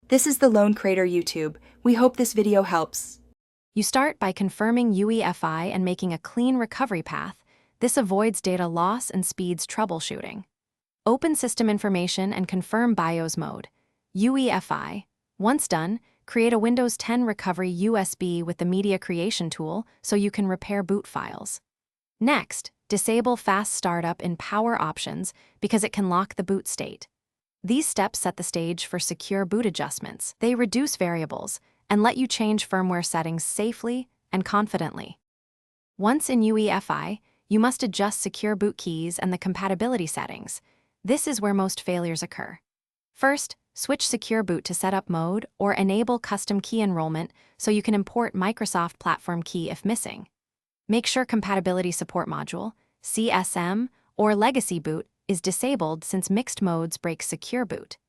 This is the Lone Crater YouTube. We hope this video helps. You start by confirming UEFI and making a clean recovery path. This avoids data loss and speeds troubleshooting. Open system information and confirm BIOS mode. UEFI. Once done, create a Windows 10 recovery USB with the media creation tool so you can repair boot files. Next, disable fast startup in Power Options because it can lock the boot state. These steps set the stage for secure boot adjustments. They reduce variables and let you change firmware settings safely and confidently. Once in UEFI, you must adjust secure boot keys and the compatibility settings. This is where most failures occur. First, switch Secure Boot to Setup mode or enable custom key enrollment so you can import Microsoft Platform Key if missing. Make sure Compatibility Support Module, CSM, or Legacy Boot is disabled since mixed modes break Secure Boot.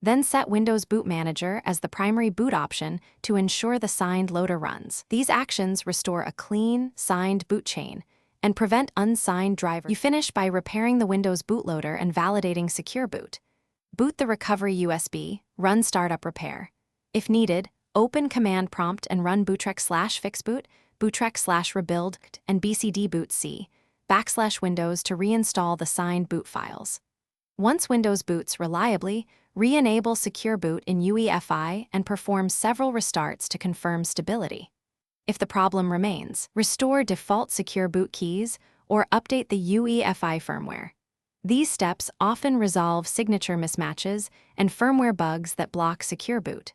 Then set Windows Boot Manager as the primary boot option to ensure the signed loader runs. These actions restore a clean, signed boot chain and prevent unsigned drivers. You finish by repairing the Windows bootloader and validating Secure Boot. Boot the recovery USB, run startup repair. If needed, open command prompt and run bootrec/fixboot, bootrec/rebuild, and bcdbootc \Windows to reinstall the signed boot files. Once Windows boots reliably, re-enable Secure Boot in UEFI and perform several restarts to confirm stability. If the problem remains, restore default Secure Boot keys or update the UEFI firmware. These steps often resolve signature mismatches and firmware bugs that block Secure Boot.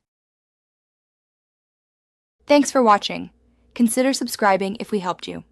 Thanks for watching. Consider subscribing if we helped you.